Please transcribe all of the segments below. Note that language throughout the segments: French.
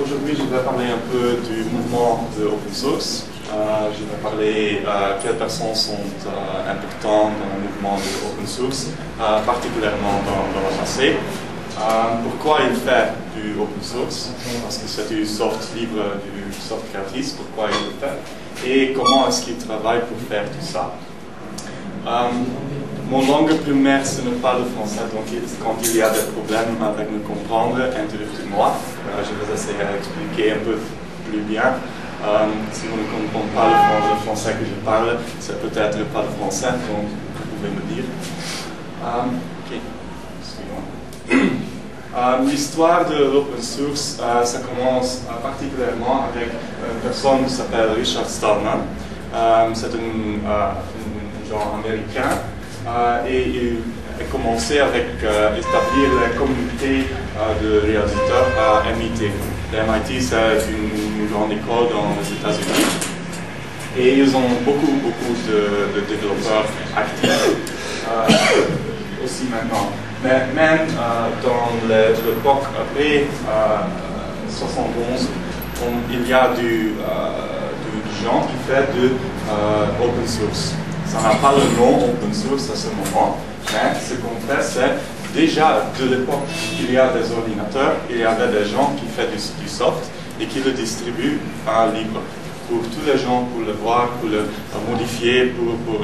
Aujourd'hui, je vais parler un peu du mouvement de open source. Je vais parler quelles personnes sont importantes dans le mouvement de open source, particulièrement dans le passé. Pourquoi il fait du open source? Parce que c'est du soft libre, du soft gratis. Pourquoi il le fait? Et comment est-ce qu'il travaille pour faire tout ça? Mon langue primaire, ce n'est pas le français, donc quand il y a des problèmes avec me comprendre, interruptez-moi. Je vais essayer d'expliquer un peu plus bien. Si vous ne comprenez pas le français que je parle, c'est peut-être pas le français, donc vous pouvez me dire. Ok, suivant. L'histoire de l'open source, ça commence particulièrement avec une personne qui s'appelle Richard Stallman. C'est un genre américain. Et il a commencé avec établir la communauté de réalisateurs à MIT. MIT, c'est une grande école dans les États-Unis. Et ils ont beaucoup de développeurs actifs aussi maintenant. Mais même dans l'époque après 71, il y a du gens qui fait de open source. Ça n'a pas le nom open source à ce moment, mais ce qu'on fait, c'est déjà de l'époque, il y a des ordinateurs, il y avait des gens qui font du soft et qui le distribuent libre pour tous les gens, pour le voir, pour le modifier, pour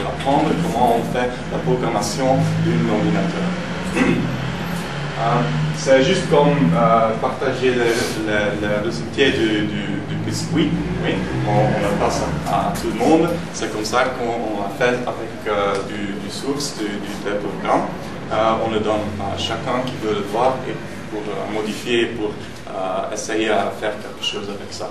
apprendre comment on fait la programmation d'un ordinateur. C'est juste comme partager le résultat du biscuit, oui, on le passe à tout le monde. C'est comme ça qu'on a fait avec du source, du programme. On le donne à chacun qui veut le voir et pour modifier, pour essayer à faire quelque chose avec ça.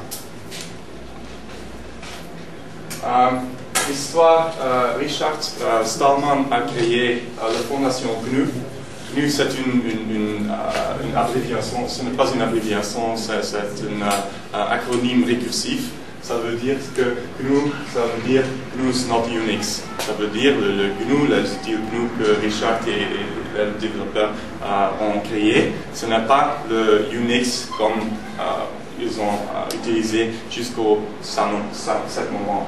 L'histoire, Richard Stallman a créé la fondation GNU. GNU, c'est une abréviation, ce n'est pas une abréviation, c'est un acronyme récursif. Ça veut dire que GNU, ça veut dire GNU's not Unix. Ça veut dire le GNU, les outils GNU que Richard et les développeurs ont créé, ce n'est pas le Unix comme ils ont utilisé jusqu'au cet moment.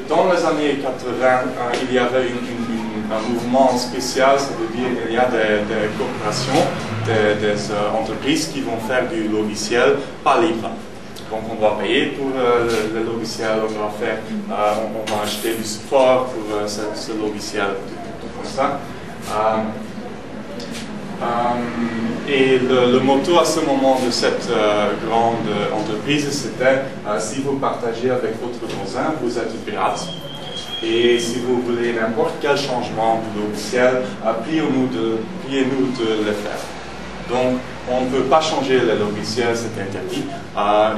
Dans les années 80, il y avait un mouvement spécial, ça veut dire qu'il y a des corporations, des entreprises qui vont faire du logiciel pas libre. Donc on va payer pour le logiciel, on va acheter du support pour ce logiciel, tout comme ça. Et le motto à ce moment de cette grande entreprise, c'était si vous partagez avec votre voisin, vous êtes un pirate. Et si vous voulez n'importe quel changement du logiciel, priez-nous de le faire. Donc, on ne peut pas changer le logiciel, c'est interdit.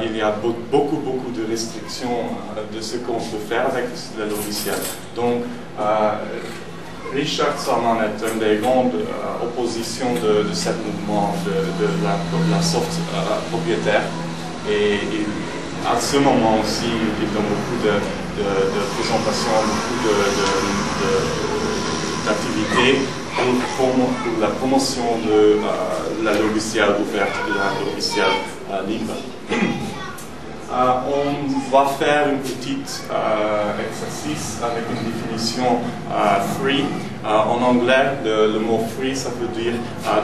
Il y a beaucoup de restrictions de ce qu'on peut faire avec le logiciel. Donc, Richard Stallman est une des grandes oppositions de ce mouvement de la soft propriétaire. Et à ce moment aussi, il donne beaucoup de présentations, beaucoup d'activités pour la promotion de la logiciel ouverte, de la logiciel libre. On va faire un petit exercice avec une définition free. En anglais, le mot free, ça veut dire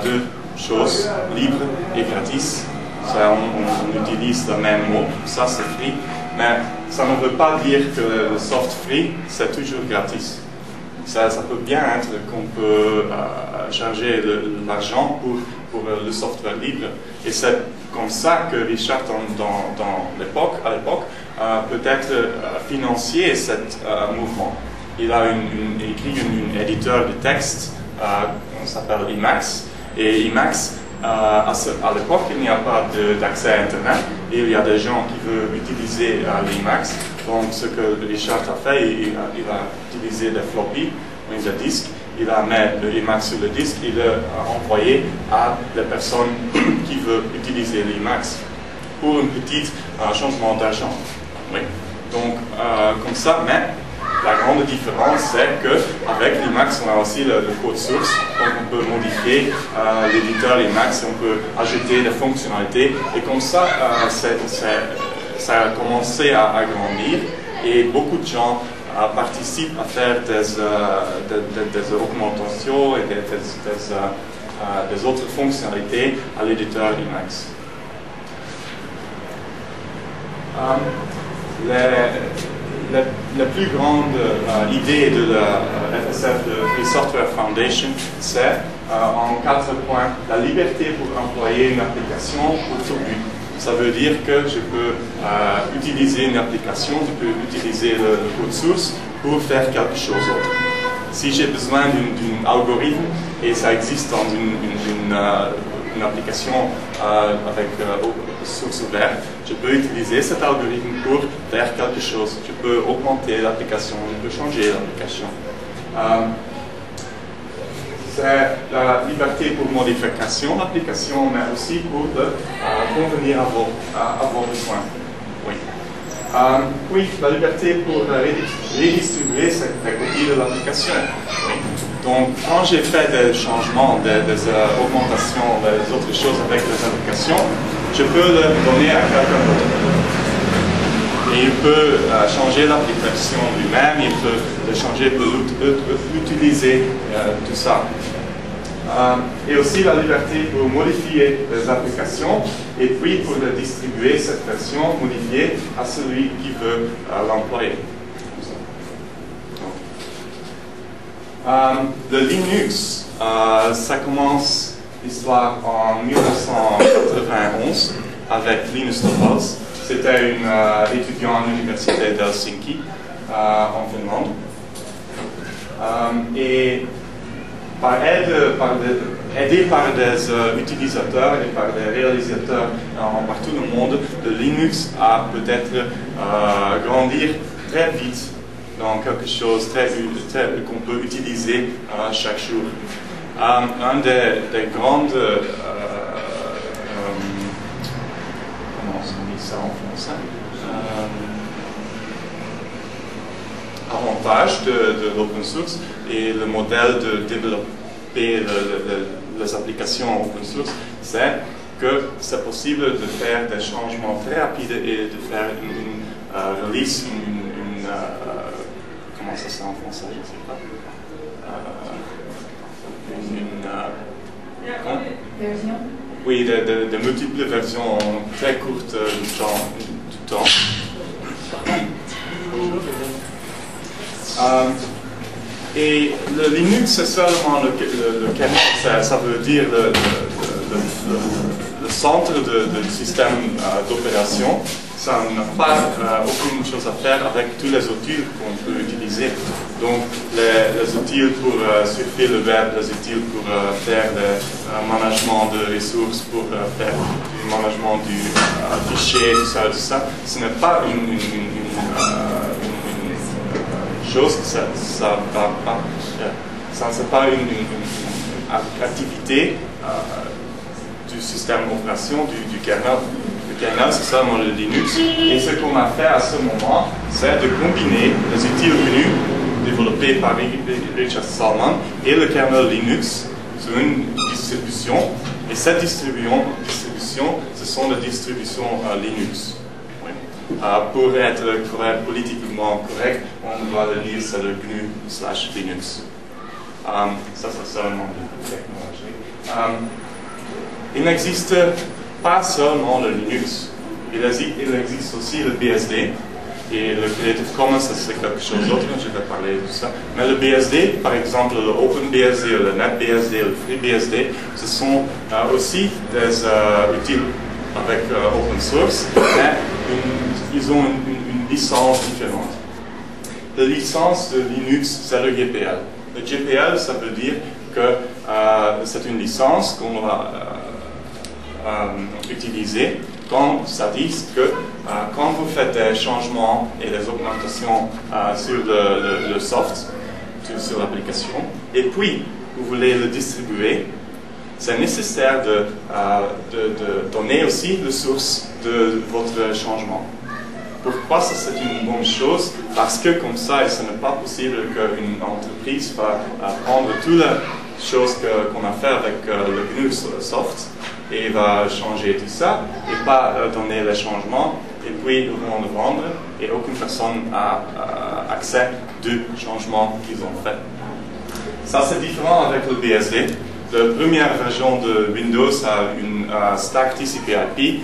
deux choses, libre et gratis. Ça, on utilise le même mot, ça c'est free, mais ça ne veut pas dire que le soft free, c'est toujours gratis. Ça peut bien être qu'on peut charger l'argent pour le software libre. Et c'est comme ça que Richard, à l'époque, peut-être financier ce mouvement. Il a écrit un éditeur de texte, on s'appelle Emacs, et Emacs, à l'époque, il n'y a pas d'accès à Internet, et il y a des gens qui veulent utiliser l'Emacs. Donc, ce que Richard a fait, il a utilisé des floppies, des disques, il a mis le Emacs sur le disque, il l'a envoyé à des personnes qui veulent utiliser l'Emacs pour un petit changement d'argent. Oui. Donc, comme ça, mais la grande différence, c'est qu'avec l'Emacs, on a aussi le code source, donc on peut modifier l'éditeur Emacs, on peut ajouter des fonctionnalités, et comme ça, ça a commencé à grandir, et beaucoup de gens participent à faire des augmentations et des autres fonctionnalités à l'éditeur Emacs. La plus grande idée de la FSF, de Free Software Foundation, c'est en 4 points la liberté pour employer une application pour tout but. Ça veut dire que je peux utiliser une application, je peux utiliser le code source pour faire quelque chose d'autre. Si j'ai besoin d'un algorithme, et ça existe dans une application avec source ouverte, je peux utiliser cet algorithme pour faire quelque chose. Je peux augmenter l'application, je peux changer l'application. C'est la liberté pour modification de l'application, mais aussi pour convenir à vos besoins. Oui. Oui, la liberté pour redistribuer cette copie de l'application. Oui. Donc, quand j'ai fait des changements, des augmentations, des autres choses avec les applications, je peux le donner à quelqu'un d'autre. Et il peut changer l'application lui-même, il peut le changer pour utiliser tout ça. Et aussi la liberté pour modifier les applications et puis pour distribuer cette version modifiée à celui qui veut l'employer. Le Linux, ça commence l'histoire en 1991 avec Linus Torvalds. C'était un étudiant à l'université d'Helsinki en Finlande. Et aidé par des utilisateurs et par des réalisateurs partout dans le monde, le Linux a peut-être grandir très vite dans quelque chose qu'on peut utiliser chaque jour. Un des grandes comment on dit ça en français, avantage de l'open source et le modèle de développer les applications open source, c'est que c'est possible de faire des changements très rapides et de faire une release, comment ça c'est en français, je ne sais pas. Version. Oui, de multiples versions très courtes du temps. Et le Linux, c'est seulement le kernel, ça veut dire le centre du système d'opération. Ça n'a pas aucune chose à faire avec tous les outils qu'on peut utiliser. Donc, les outils pour surfer le web, les outils pour faire le management de ressources, pour faire du management du fichier, tout ça, ce n'est pas une chose, c'est pas une activité du système d'opération, du kernel. Le kernel, c'est seulement le Linux. Et ce qu'on a fait à ce moment, c'est de combiner les outils GNU développés par Richard Stallman et le kernel Linux sur une distribution. Et cette distribution, ce sont les distributions Linux. Oui. Pour être politiquement correct, on doit le lire, c'est le GNU/Linux. Ça, c'est seulement de technologie. Il n'existe pas seulement le Linux, il existe aussi le BSD, et le Creative Commons, c'est quelque chose d'autre, je vais parler de tout ça. Mais le BSD, par exemple le OpenBSD, le NetBSD, le FreeBSD, ce sont aussi des outils avec open source, mais ils ont une licence différente. La licence de Linux, c'est le GPL. Le GPL, ça veut dire que c'est une licence qu'on va utiliser quand ça dit que quand vous faites des changements et des augmentations sur le soft, sur l'application, et puis vous voulez le distribuer, c'est nécessaire de donner aussi la source de votre changement. Pourquoi ça c'est une bonne chose? Parce que comme ça, ce n'est pas possible qu'une entreprise va prendre toutes les choses qu'on a fait avec le GNU sur le soft et va changer tout ça et pas donner les changements et puis ils vont le vendre et aucune personne n'a accès du changement qu'ils ont fait. Ça c'est différent avec le BSD. La première version de Windows a une stack TCP/IP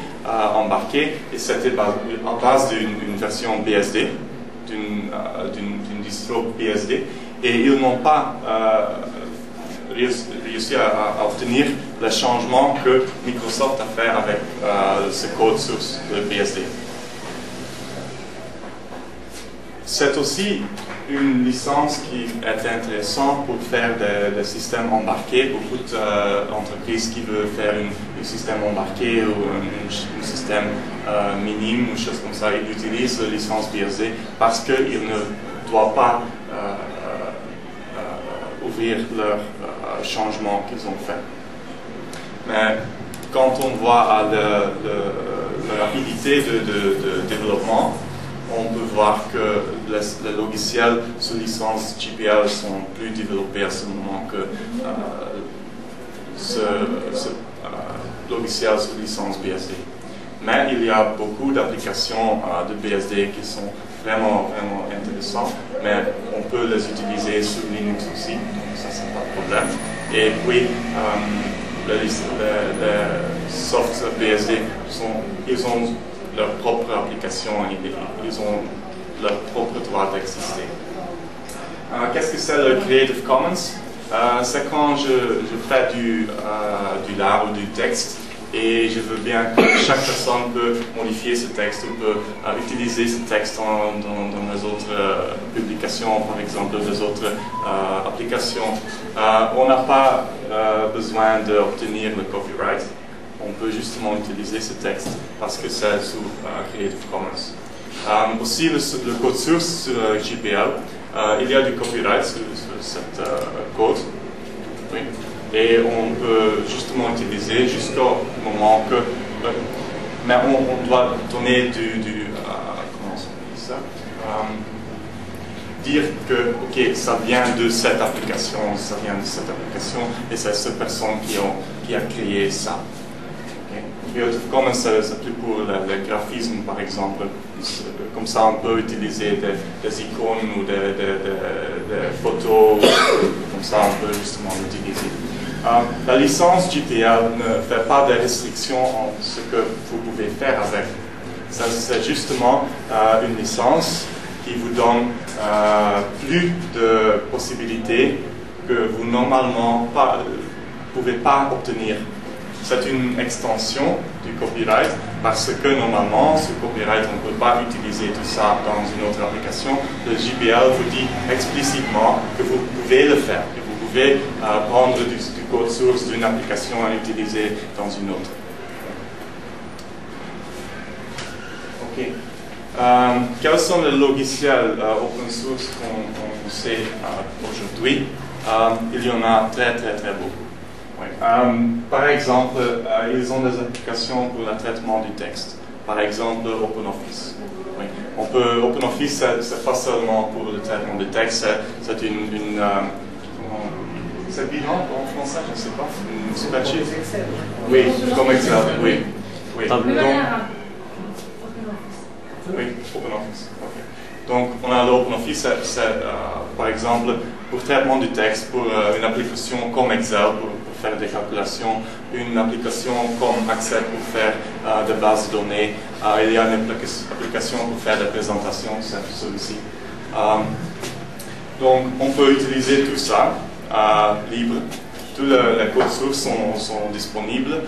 embarquée et c'était en base d'une version BSD, d'une distro BSD, et ils n'ont pas réussi à obtenir les changements que Microsoft a fait avec ce code source de BSD. C'est aussi une licence qui est intéressante pour faire des systèmes embarqués. Beaucoup d'entreprises qui veulent faire un système embarqué ou un système minime ou chose comme ça, ils utilisent la licence BSD parce qu'ils ne doivent pas ouvrir leurs changements qu'ils ont fait. Mais quand on voit la rapidité de développement, on peut voir que les logiciels sous licence GPL sont plus développés à ce moment que ce logiciel sous licence BSD. Mais il y a beaucoup d'applications de BSD qui sont vraiment intéressantes, mais on peut les utiliser sous Linux aussi, donc ça c'est pas de problème. Et puis les softs BSD ils ont leur propre application, ils ont leur propre droit d'exister. Qu'est-ce que c'est le Creative Commons? C'est quand je fais du l'art ou du texte et je veux bien que chaque personne peut modifier ce texte ou peut utiliser ce texte dans les autres publications, par exemple, des autres applications. On n'a pas besoin d'obtenir le copyright. On peut justement utiliser ce texte parce que c'est sous Creative Commons. Aussi, le code source sur GPL, il y a du copyright sur cette code. Oui. Et on peut justement utiliser jusqu'au moment que... mais on doit donner comment on dit ça? Dire que, ok, ça vient de cette application, et c'est cette personne qui a créé ça. Creative Commons, c'est plus pour le graphisme, par exemple. Comme ça, on peut utiliser des icônes ou des photos. Comme ça, on peut justement l'utiliser. La licence GPL ne fait pas de restrictions en ce que vous pouvez faire avec. C'est justement une licence qui vous donne plus de possibilités que vous normalement ne pouvez pas obtenir. C'est une extension du copyright parce que normalement, ce copyright, on ne peut pas utiliser tout ça dans une autre application. Le GPL vous dit explicitement que vous pouvez le faire, que vous pouvez prendre du code source d'une application et l'utiliser dans une autre. Ok. Quels sont les logiciels open source qu'on sait aujourd'hui? Il y en a très beaucoup. Oui. Par exemple, ils ont des applications pour le traitement du texte. Par exemple, OpenOffice. Oui. OpenOffice, c'est pas seulement pour le traitement du texte, c'est une c'est bidon en français, je ne sais pas, une spreadsheet. Oui, comme Excel, oui. Oui. Donc, oui, OpenOffice. Okay. Donc, on a l'OpenOffice, c'est par exemple pour traitement du texte, pour une application comme Excel, pour faire des calculations, une application comme Access pour faire des bases de données. Il y a une application pour faire des présentations, c'est celui-ci. Donc, on peut utiliser tout ça libre. Tous les codes sources sont disponibles.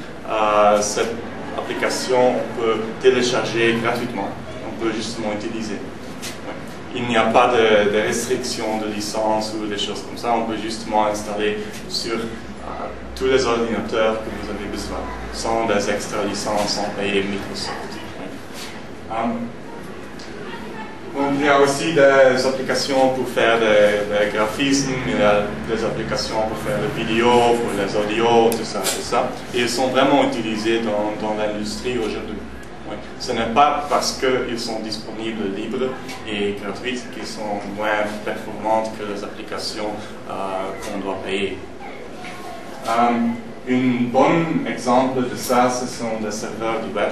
Cette application, on peut télécharger gratuitement. On peut justement utiliser. Il n'y a pas de restrictions de licence ou des choses comme ça. On peut justement installer sur tous les ordinateurs que vous avez besoin, sans des extra licences, sans payer Microsoft. Donc, il y a aussi des applications pour faire des graphismes, il y a des applications pour faire des vidéos, pour les audios, tout ça. Et ils sont vraiment utilisés dans l'industrie aujourd'hui. Oui. Ce n'est pas parce qu'ils sont disponibles libres et gratuits qu'ils sont moins performantes que les applications qu'on doit payer. Un bon exemple de ça, ce sont les serveurs du web.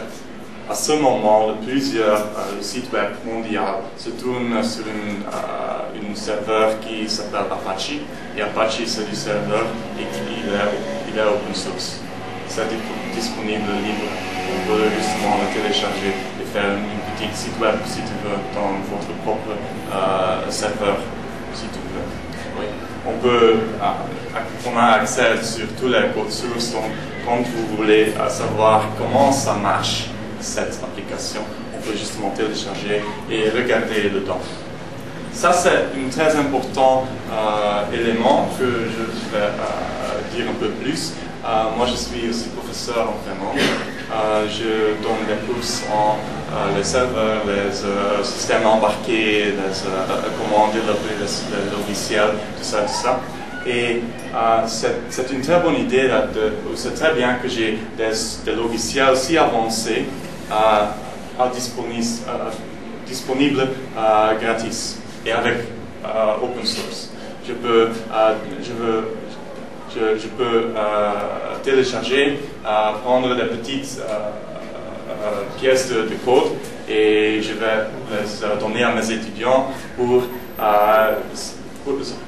À ce moment, plusieurs sites web mondiaux se tournent sur un serveur qui s'appelle Apache. Et Apache, c'est du serveur et il est open source. C'est disponible libre. On peut justement le télécharger et faire un petit site web si tu veux dans votre propre serveur, si tu veux. Oui. On a accès sur tous les codes sources, donc quand vous voulez savoir comment ça marche, cette application, on peut justement télécharger et regarder dedans. Ça, c'est un très important élément que je vais dire un peu plus. Moi, je suis aussi professeur en Finlande. Je donne des cours en les serveurs, les systèmes embarqués, comment développer les logiciels, tout ça. Et c'est une très bonne idée. C'est très bien que j'ai des logiciels si avancés disponibles gratis et avec open source. Je peux télécharger, prendre des petites pièces de code et je vais les donner à mes étudiants pour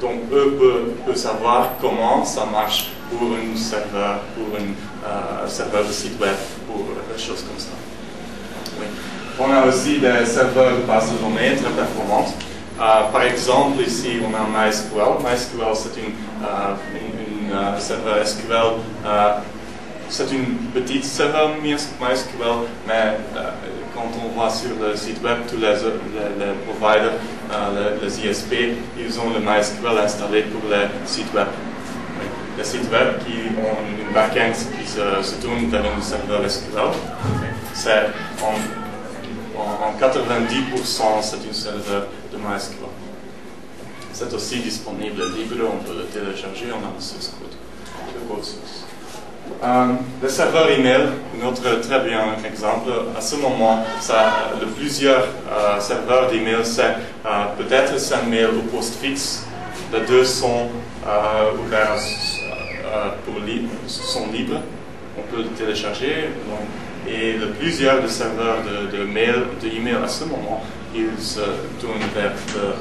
donc eux peuvent savoir comment ça marche pour un serveur de site web, pour des choses comme ça. Oui. On a aussi des serveurs de base de données très performantes. Par exemple, ici on a MySQL. MySQL, c'est un serveur SQL. C'est une petite serveur MySQL, mais quand on va sur le site web, tous les providers, les ISP, ils ont le MySQL installé pour les sites web. Les sites web qui ont une backend qui se tourne vers un serveur SQL, c'est en 90% c'est un serveur de MySQL. C'est aussi disponible libre, on peut le télécharger, on a le source code, le code source. Le serveur email, un autre très bien exemple. À ce moment, le plusieurs serveurs d'email, c'est peut-être SendMail ou PostFix. Les deux sont ouverts sont libres. On peut le télécharger. Et plusieurs serveurs d'email à ce moment, ils se tournent vers le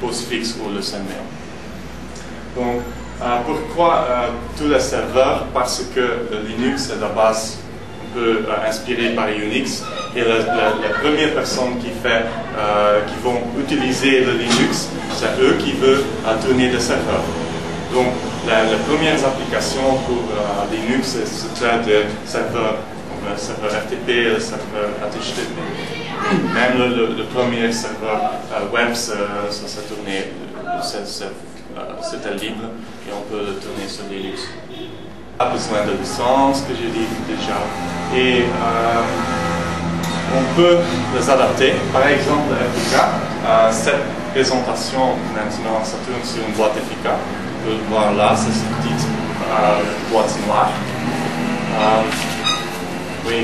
PostFix ou le SendMail. Donc, pourquoi tous les serveurs? Parce que Linux est de base un peu inspiré par Unix et les premières personnes qui vont utiliser le Linux, c'est eux qui veulent tourner des serveurs. Donc les premières applications pour Linux, c'est des serveurs comme le serveur RTP, le serveur HTTP. Même le premier serveur web, ça tournait, c'était libre et on peut le tourner sur Linux. Pas besoin de licence, que j'ai dit déjà. Et on peut les adapter. Par exemple, FK, cette présentation maintenant, ça tourne sur une boîte FK. On peut le voir là, c'est cette petite boîte noire. Oui,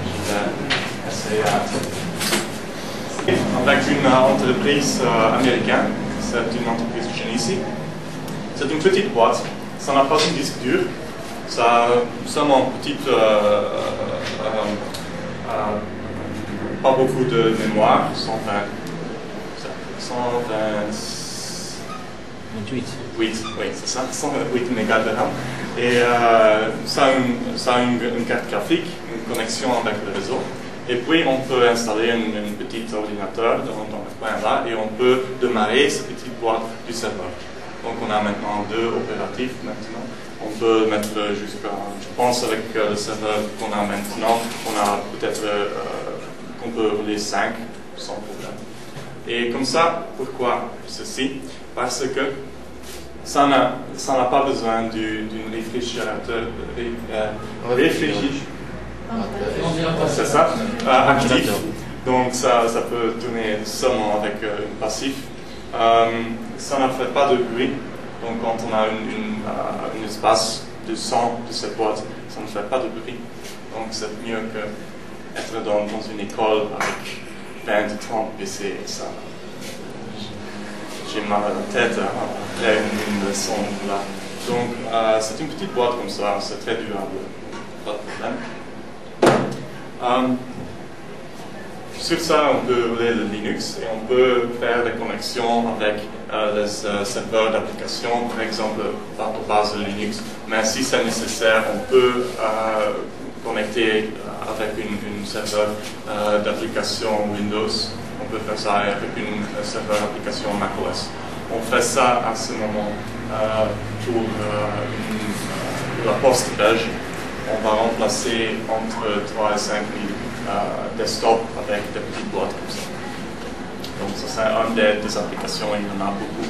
je vais essayer avec une entreprise américaine. C'est une entreprise de Genesee. C'est une petite boîte. Ça n'a pas un disque dur. Ça a seulement pas beaucoup de mémoire. 128. Oui, c'est ça. 128 mégas de RAM. Et ça a une carte graphique, une connexion avec le réseau. Et puis on peut installer un petit ordinateur dans le coin là et on peut démarrer cette petite boîte du serveur. Donc on a maintenant 2 opératifs maintenant. On peut mettre jusqu'à, je pense avec le serveur qu'on a maintenant, on a peut-être qu'on peut rouler 5 sans problème. Et comme ça, pourquoi ceci? Parce que ça n'a pas besoin d'un réfrigérateur. C'est ça, actif. Donc ça peut tourner seulement avec un passif. Ça ne fait pas de bruit. Donc quand on a un espace de son de cette boîte, ça ne fait pas de bruit. Donc c'est mieux que être dans une école avec 20, 30 PC, et ça, j'ai mal à la tête après une leçon là. Donc, c'est une petite boîte comme ça, c'est très durable, pas de problème. Sur ça, on peut rouler le Linux et on peut faire des connexions avec les serveurs d'application, par exemple, par base de Linux. Mais si c'est nécessaire, on peut connecter avec une serveur d'application Windows. On peut faire ça avec une serveur d'application macOS. On fait ça à ce moment pour la poste belge. On va remplacer entre 3 et 5 000 desktop avec des petites boîtes comme ça. Donc ça c'est une des applications, il y en a beaucoup.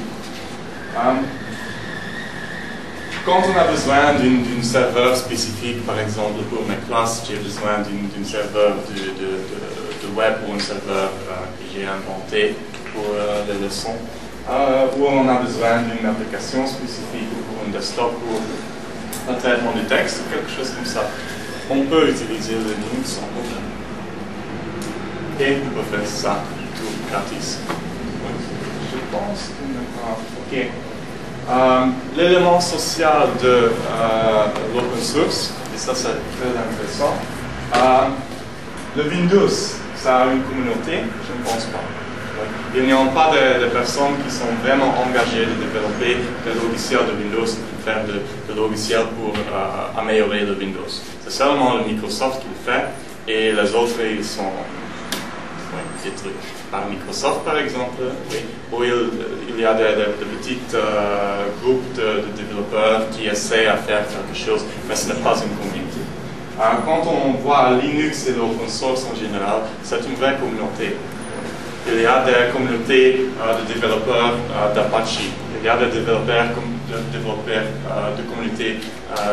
Quand on a besoin d'un serveur spécifique, par exemple pour mes classes, j'ai besoin d'un serveur de web ou un serveur que j'ai inventé pour les leçons, où on a besoin d'une application spécifique ou pour un desktop pour le traitement du texte, quelque chose comme ça. On peut utiliser le Linux sans problème. Et on peut faire ça tout gratis. Je pense que ok. L'élément social de l'open source, et ça c'est très intéressant. Le Windows, ça a une communauté? Je ne pense pas. Il n'y a pas de personnes qui sont vraiment engagées de développer des logiciels de Windows, de faire des logiciels pour améliorer le Windows. C'est seulement le Microsoft qui le fait, et les autres, ils sont des trucs par Microsoft, par exemple, où il y a des petits groupes de développeurs qui essaient à faire quelque chose, mais ce n'est pas une communauté. Quand on voit Linux et l'open source en général, c'est une vraie communauté. Il y a des communautés de développeurs d'Apache, il y a des développeurs de communautés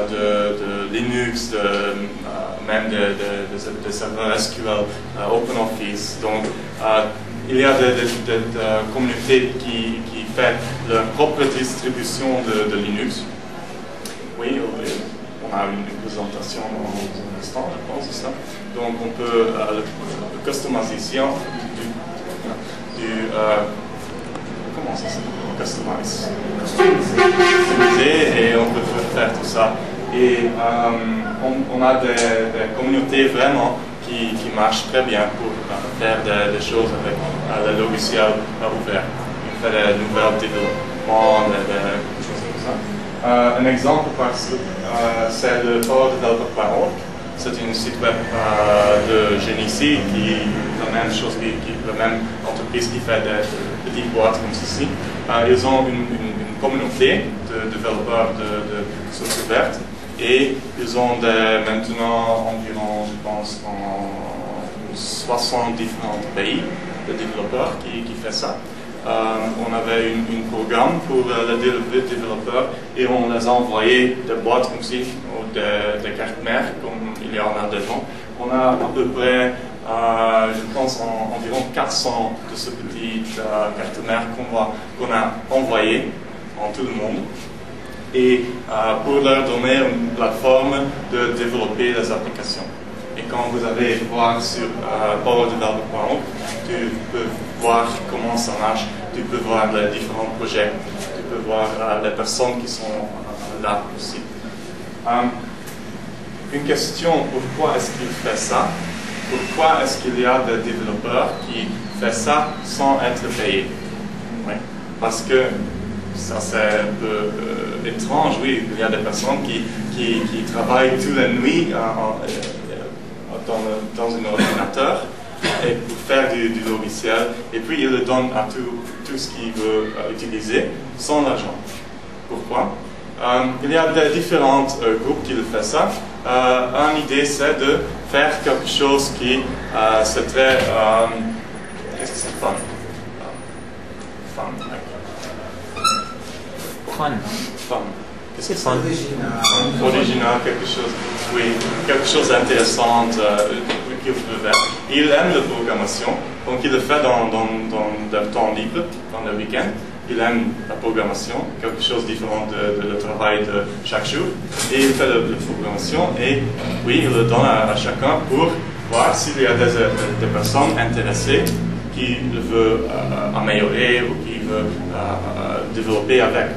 de Linux, même des serveurs SQL, OpenOffice. Donc, il y a des communautés qui font leur propre distribution de Linux. Oui, on a une présentation dans un instant, je pense, c'est ça. Donc, on peut, la customisation comment ça s'appelle? Customize. Et on peut faire tout ça. Et on a des communautés vraiment qui marchent très bien pour faire des choses avec le logiciel ouvert. On fait des nouveaux développements, des choses comme ça. Un exemple, c'est le powerdeveloper.org. C'est un site web de Genesys qui est la même chose, la même entreprise qui fait des petites boîtes comme ceci. Ils ont une communauté de développeurs de sources ouvertes et ils ont maintenant environ, je pense, en 60 différents pays de développeurs qui fait ça. On avait un programme pour les développeurs et on les a envoyé des boîtes comme ci, ou des cartes mères, comme il y en a devant. On a à peu près, je pense, environ 400 de ces petites cartes mères qu'on a envoyées en tout le monde. Et pour leur donner une plateforme de développer des applications. Et quand vous allez voir sur powerdeveloper.org, tu peux voir comment ça marche, tu peux voir les différents projets, tu peux voir les personnes qui sont là aussi. Une question, pourquoi est-ce qu'il fait ça? Pourquoi est-ce qu'il y a des développeurs qui font ça sans être payés? Oui. Parce que ça c'est un peu étrange, oui, il y a des personnes qui travaillent toute la nuit dans un ordinateur et pour faire du logiciel, et puis ils le donnent à tout ce qu'ils veulent utiliser sans l'argent. Pourquoi? Il y a différents groupes qui le font ça. Une idée c'est de faire quelque chose qui c'est très qu'est-ce que c'est fun? Fun. Qu'est-ce que c'est fun? Original, quelque chose, oui, quelque chose d'intéressant qu'il peut faire. Il aime la programmation, donc il le fait dans le temps libre, dans le week-end. Il aime la programmation, quelque chose de différent de le travail de chaque jour. Et il fait la programmation et oui, il le donne à chacun pour voir s'il y a des personnes intéressées qui veulent améliorer ou qui veulent développer avec.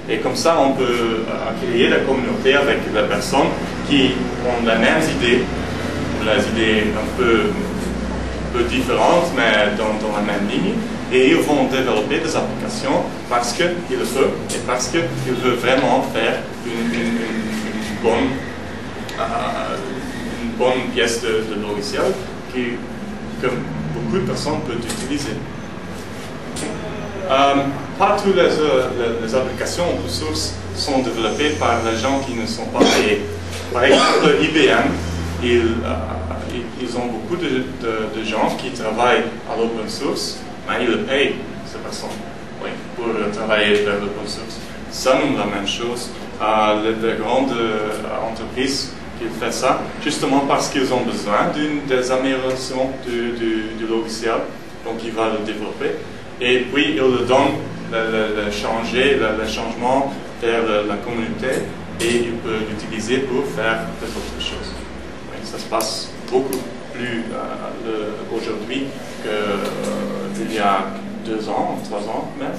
Et comme ça, on peut créer la communauté avec les personnes qui ont les mêmes idées, les idées un peu différentes, mais dans la même ligne. Et ils vont développer des applications parce qu'ils le veulent et parce qu'ils veulent vraiment faire une bonne pièce de logiciel que beaucoup de personnes peuvent utiliser. Pas toutes les applications open source sont développées par les gens qui ne sont pas payés. Par exemple, IBM, ils ont beaucoup de gens qui travaillent à l'open source, mais ils payent ces personnes pour travailler vers l'open source. Ça, nous, la même chose. Les grandes entreprises qui font ça, justement parce qu'ils ont besoin des améliorations du logiciel, donc ils vont le développer. Et puis, ils le donnent, le changement vers la communauté, et ils peuvent l'utiliser pour faire des autres choses. Oui, ça se passe beaucoup plus aujourd'hui qu'il y a 2 ans, 3 ans même.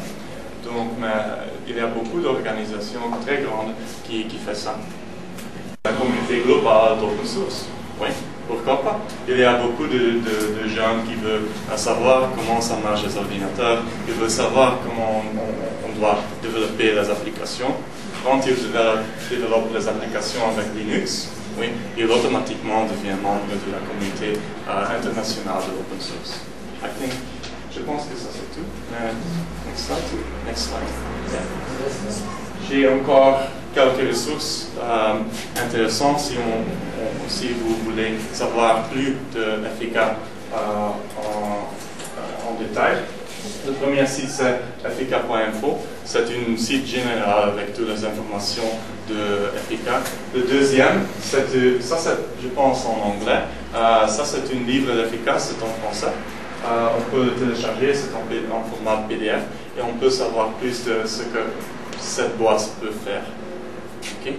Donc, il y a beaucoup d'organisations très grandes qui font ça. La communauté globale d'open source, oui, pourquoi pas. Il y a beaucoup de gens qui veulent savoir comment ça marche les ordinateurs, ils veulent savoir comment on doit développer les applications. Quand ils développent les applications avec Linux, oui, ils automatiquement deviennent membres de la communauté internationale de l'open source. Je pense que ça c'est tout. Next slide. Yeah. J'ai encore quelques ressources intéressantes si vous voulez savoir plus de FK en détail. Le premier site c'est fk.info. C'est un site général avec toutes les informations de FK. Le deuxième, ça c'est, je pense, en anglais. Ça c'est un livre de FK, c'est en français. On peut le télécharger, c'est en format PDF, et on peut savoir plus de ce que cette boîte peut faire. Okay?